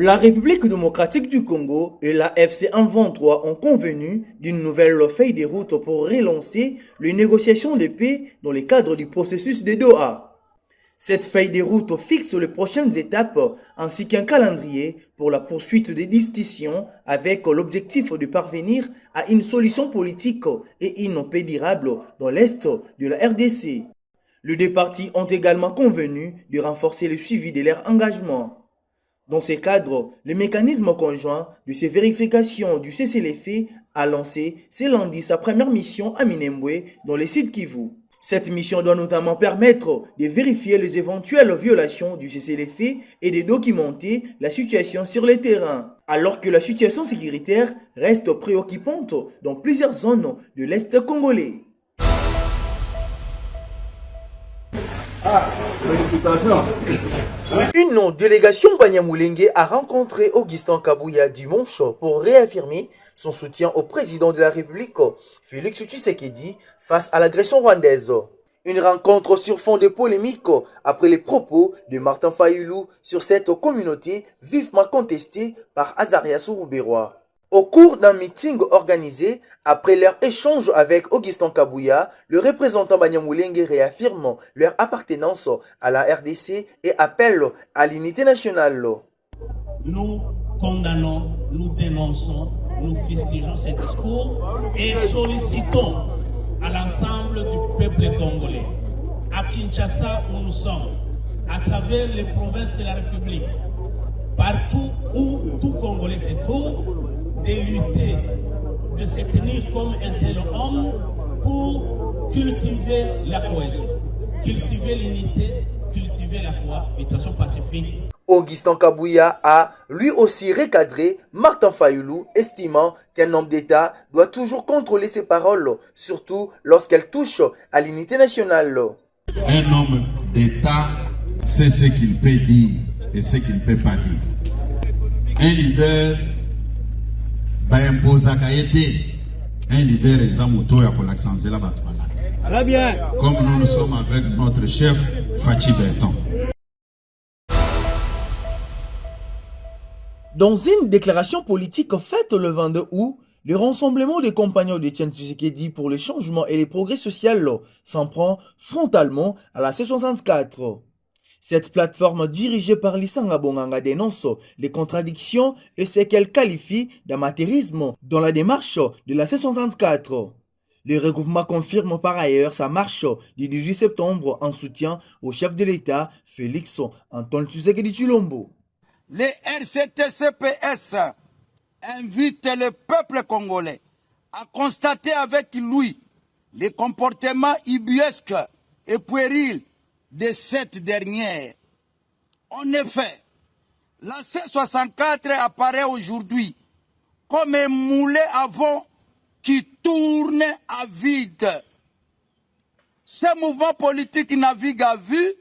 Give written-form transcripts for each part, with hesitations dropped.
La République démocratique du Congo et la FC M23 ont convenu d'une nouvelle feuille de route pour relancer les négociations de paix dans le cadre du processus de Doha. Cette feuille de route fixe les prochaines étapes ainsi qu'un calendrier pour la poursuite des discussions avec l'objectif de parvenir à une solution politique et une paix durable dans l'Est de la RDC. Les deux parties ont également convenu de renforcer le suivi de leur engagement. Dans ce cadre, le mécanisme conjoint de ces vérifications du cessez-le-feu a lancé ce lundi sa première mission à Minembwe dans le sud Kivu. Cette mission doit notamment permettre de vérifier les éventuelles violations du cessez-le-feu et de documenter la situation sur le terrain. Alors que la situation sécuritaire reste préoccupante dans plusieurs zones de l'Est congolais. Une délégation Banyamulenge a rencontré Augustin Kabuya dimanche pour réaffirmer son soutien au président de la République, Félix Tshisekedi, face à l'agression rwandaise. Une rencontre sur fond de polémique après les propos de Martin Fayulu sur cette communauté vivement contestée par Azarias Sourouberois. Au cours d'un meeting organisé après leur échange avec Augustin Kabuya, le représentant Banyamulenge réaffirme leur appartenance à la RDC et appelle à l'unité nationale. Nous condamnons, nous dénonçons, nous fustigeons ces discours et sollicitons à l'ensemble du peuple congolais, à Kinshasa où nous sommes, à travers les provinces de la République, partout où tout Congolais se trouve, de lutter, de se tenir comme un seul homme pour cultiver la cohésion, cultiver l'unité, cultiver la cohabitation pacifique. Augustin Kabuya a lui aussi recadré Martin Fayulu, estimant qu'un homme d'État doit toujours contrôler ses paroles, surtout lorsqu'elles touchent à l'unité nationale. Un homme d'État sait ce qu'il peut dire et ce qu'il ne peut pas dire. Un leader un leader comme nous sommes avec notre chef Fachi Berton. Dans une déclaration politique faite le 22 août, le rassemblement des compagnons de Tian Tshisekedi pour le changement et les progrès sociaux s'en prend frontalement à la C64. Cette plateforme dirigée par Lissanga Bonganga dénonce les contradictions et ce qu'elle qualifie d'amateurisme dans la démarche de la C64. Le regroupement confirme par ailleurs sa marche du 18 septembre en soutien au chef de l'État, Félix Antoine Tshisekedi Tshilombo. Les RCT-CPS invitent le peuple congolais à constater avec lui les comportements ubuesques et puérils de cette dernière. En effet, la C64 apparaît aujourd'hui comme un moulin à vent qui tourne à vide. Ce mouvement politique navigue à vue,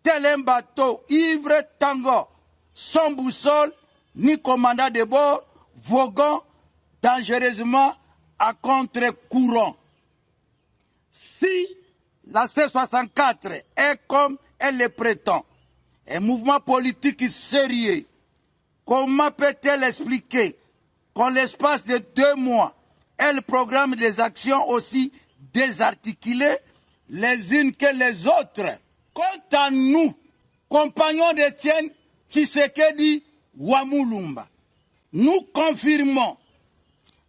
tel un bateau ivre tango, sans boussole ni commandant de bord, voguant dangereusement à contre-courant. Si la C64 est, comme elle le prétend, un mouvement politique sérieux, comment peut-elle expliquer qu'en l'espace de 2 mois, elle programme des actions aussi désarticulées les unes que les autres? Quant à nous, compagnons d'Étienne Tshisekedi Wamulumba, nous confirmons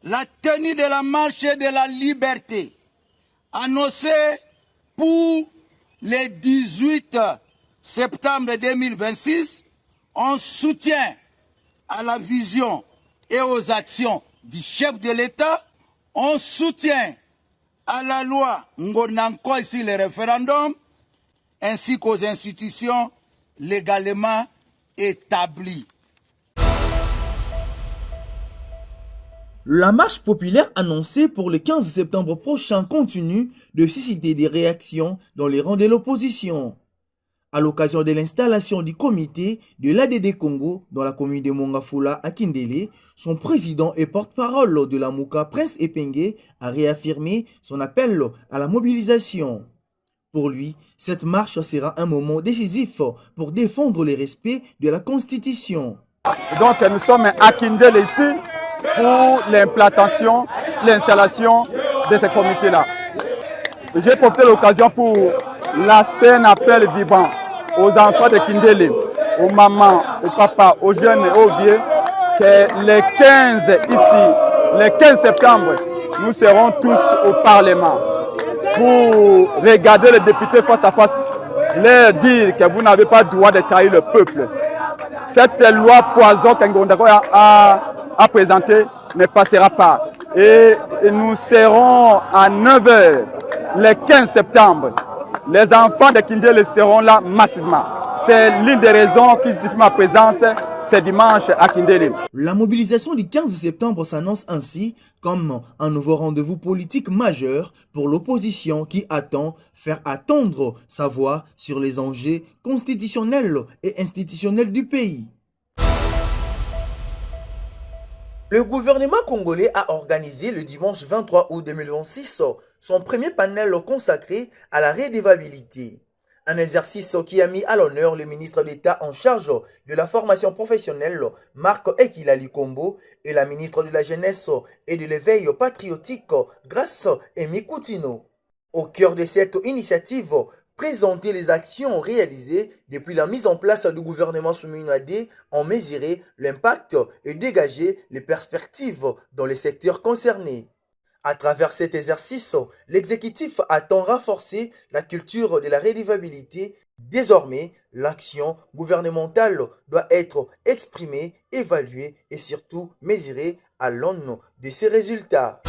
la tenue de la marche de la liberté annoncée pour le 18 septembre 2026, en soutien à la vision et aux actions du chef de l'État, en soutien à la loi Ngonanko, ici le référendum, ainsi qu'aux institutions légalement établies. La marche populaire annoncée pour le 15 septembre prochain continue de susciter des réactions dans les rangs de l'opposition. À l'occasion de l'installation du comité de l'ADD Congo dans la commune de Mongafula à Kindele, son président et porte-parole de la Mouka, Prince Epenge, a réaffirmé son appel à la mobilisation. Pour lui, cette marche sera un moment décisif pour défendre le respect de la Constitution. Donc nous sommes à Kindélé ici pour l'implantation, l'installation de ce comité-là. J'ai profité de l'occasion pour lancer un appel vibrant aux enfants de Kindélé, aux mamans, aux papas, aux jeunes et aux vieux, que le 15 ici, le 15 septembre, nous serons tous au Parlement pour regarder les députés face à face, leur dire que vous n'avez pas le droit de trahir le peuple. Cette loi poison qu'Ngondako a présentée ne passera pas. Et nous serons à 9h le 15 septembre. Les enfants de Kindélé seront là massivement. C'est l'une des raisons qui justifie ma présence ce dimanche à Kindélé. La mobilisation du 15 septembre s'annonce ainsi comme un nouveau rendez-vous politique majeur pour l'opposition qui attend faire attendre sa voix sur les enjeux constitutionnels et institutionnels du pays. Le gouvernement congolais a organisé le dimanche 23 août 2026 son premier panel consacré à la redevabilité. Un exercice qui a mis à l'honneur le ministre d'État en charge de la formation professionnelle, Marc Ekilali Kombo, et la ministre de la Jeunesse et de l'Éveil patriotique, Grace Emi Koutino. Au cœur de cette initiative, présenter les actions réalisées depuis la mise en place du gouvernement Souminadé, en mesurer l'impact et dégager les perspectives dans les secteurs concernés. À travers cet exercice, l'exécutif attend renforcer la culture de la redevabilité. Désormais, l'action gouvernementale doit être exprimée, évaluée et surtout mesurée à l'aune de ses résultats.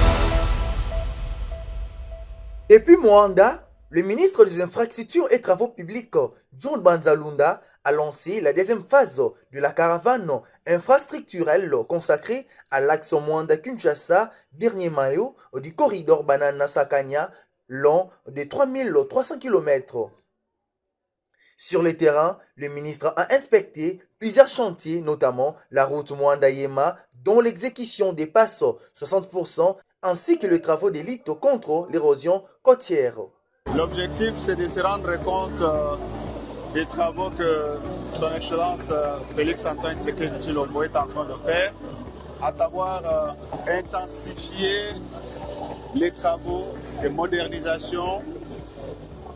Depuis Moanda, le ministre des Infrastructures et Travaux Publics, John Banzalunda, a lancé la deuxième phase de la caravane infrastructurelle consacrée à l'axe Moanda-Kinshasa, dernier maillot du corridor Banana-Sakanya, long de 3300 km. Sur le terrain, le ministre a inspecté plusieurs chantiers, notamment la route Moanda-Yema, dont l'exécution dépasse 60%, ainsi que les travaux de lutte contre l'érosion côtière. L'objectif, c'est de se rendre compte des travaux que son Excellence Félix-Antoine Tshisekedi Tshilombo est en train de faire, à savoir intensifier les travaux de modernisation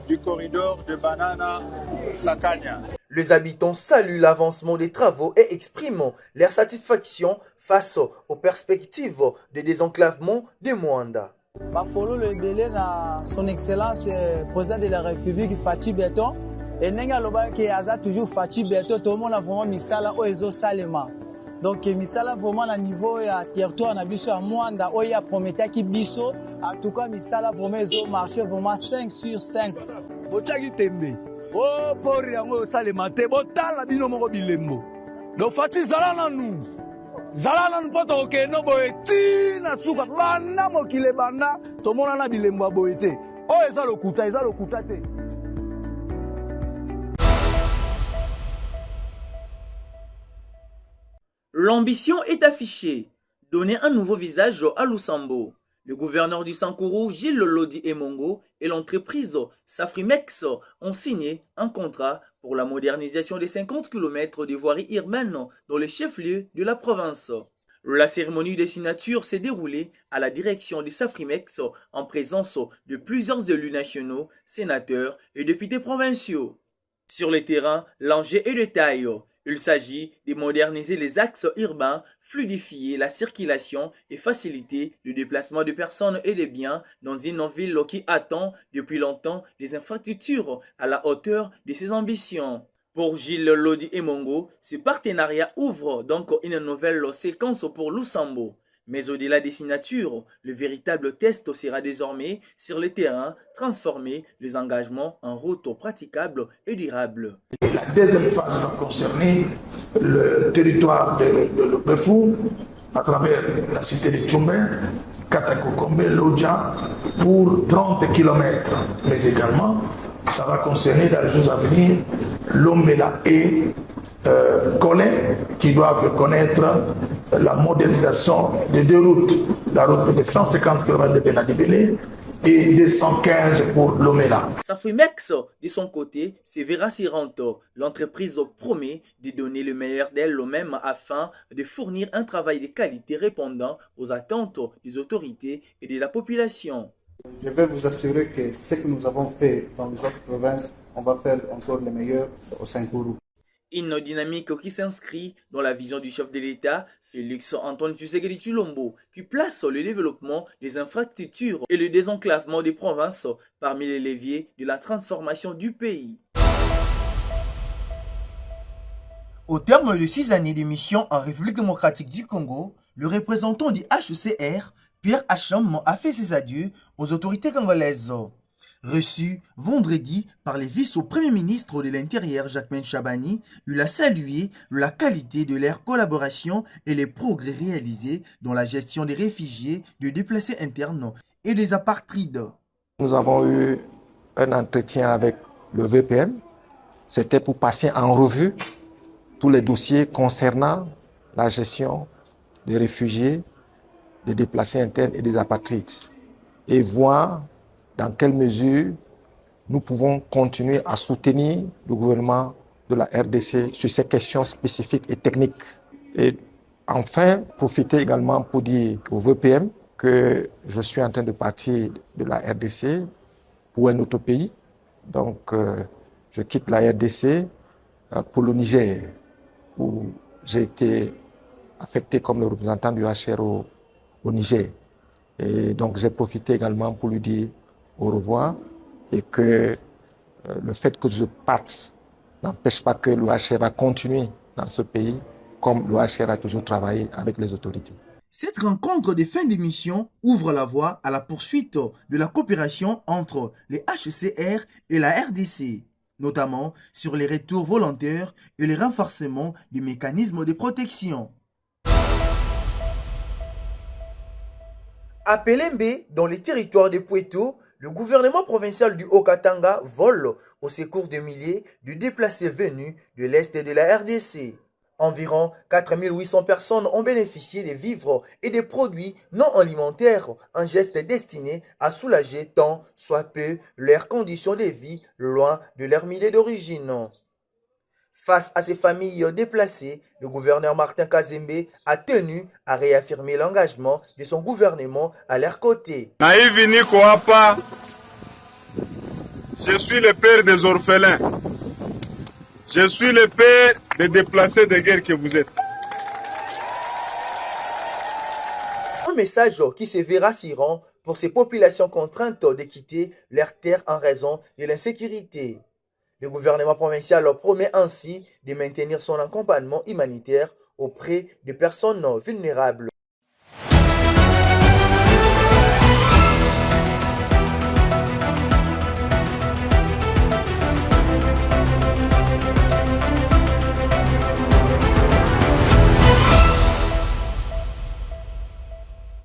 du corridor de Banana-Sakanya. Les habitants saluent l'avancement des travaux et expriment leur satisfaction face aux perspectives de désenclavement de Moanda. Bafolo le belé na son excellence président de la République Fachi Beton et nenga loba ki aza toujours Fachi Beton tout le monde a vraiment misala o ezo salema. Donc misala vraiment na niveau ya territoire na biso ya Moanda o ya prometaki biso en tout cas misala vraiment ezo marché vraiment 5 sur 5. Botaki tembe o pori yango salema te botala bino moko bilembo. Donc Fachi zala na nous. Zalana npoto ke no boeti na suka bana mokile bana to mona na bilembo boete o eza lokuta te. L'ambition est affichée, donner un nouveau visage à Lusambo. Le gouverneur du Sankourou, Gilles Lodi Emongo, et l'entreprise Safrimex ont signé un contrat pour la modernisation des 50 km de voirie urbaine dans le chef-lieu de la province. La cérémonie de signature s'est déroulée à la direction du Safrimex en présence de plusieurs élus nationaux, sénateurs et députés provinciaux. Sur le terrain, l'enjeu est de taille. Il s'agit de moderniser les axes urbains, fluidifier la circulation et faciliter le déplacement de personnes et de biens dans une ville qui attend depuis longtemps des infrastructures à la hauteur de ses ambitions. Pour Gilles Lodi Emongo, ce partenariat ouvre donc une nouvelle séquence pour Lusambo. Mais au-delà des signatures, le véritable test sera désormais sur le terrain, transformer les engagements en routes praticables et durables. La deuxième phase va concerner le territoire de Befou, à travers la cité de Tchoumbé, Katakokombe, Lodja, pour 30 km. Mais également, ça va concerner dans les jours à venir Lombela et Colin, qui doivent connaître la modernisation de deux routes. La route de 150 km de Benadibélé et 215 pour Lomela. Safrimex, de son côté, se verra s'y rendre. L'entreprise promet de donner le meilleur d'elle-même afin de fournir un travail de qualité répondant aux attentes des autorités et de la population. Je vais vous assurer que ce que nous avons fait dans les autres provinces, on va faire encore le meilleur au Saint-Kourou. Une dynamique qui s'inscrit dans la vision du chef de l'État, Félix Antoine Tshisekedi Tshilombo, qui place le développement des infrastructures et le désenclavement des provinces parmi les leviers de la transformation du pays. Au terme de 6 années de mission en République démocratique du Congo, le représentant du HCR, Pierre Hacham, a fait ses adieux aux autorités congolaises. Reçu vendredi par les vice-premier ministre de l'Intérieur Jacquemain Chabani, il a salué la qualité de leur collaboration et les progrès réalisés dans la gestion des réfugiés, des déplacés internes et des apatrides. Nous avons eu un entretien avec le VPM. C'était pour passer en revue tous les dossiers concernant la gestion des réfugiés, des déplacés internes et des apatrides et voir dans quelle mesure nous pouvons continuer à soutenir le gouvernement de la RDC sur ces questions spécifiques et techniques. Et enfin, profiter également pour dire au VPM que je suis en train de partir de la RDC pour un autre pays. Donc, je quitte la RDC pour le Niger, où j'ai été affecté comme le représentant du HR au Niger. Et donc, j'ai profité également pour lui dire au revoir et que le fait que je parte n'empêche pas que l'OHR va continuer dans ce pays comme l'OHR a toujours travaillé avec les autorités. Cette rencontre de fin d'émission ouvre la voie à la poursuite de la coopération entre les HCR et la RDC, notamment sur les retours volontaires et le renforcement du mécanisme de protection. À Pelembe, dans les territoires de Pweto, le gouvernement provincial du Haut-Katanga vole au secours de milliers de déplacés venus de l'Est de la RDC. Environ 4800 personnes ont bénéficié des vivres et des produits non alimentaires, un geste destiné à soulager tant soit peu leurs conditions de vie loin de leur milieu d'origine. Face à ces familles déplacées, le gouverneur Martin Kazembe a tenu à réaffirmer l'engagement de son gouvernement à leur côté. Naïvini Koapa, je suis le père des orphelins. Je suis le père des déplacés de guerre que vous êtes. Un message qui se verra rassurant pour ces populations contraintes de quitter leurs terres en raison de l'insécurité. Le gouvernement provincial promet ainsi de maintenir son accompagnement humanitaire auprès des personnes vulnérables.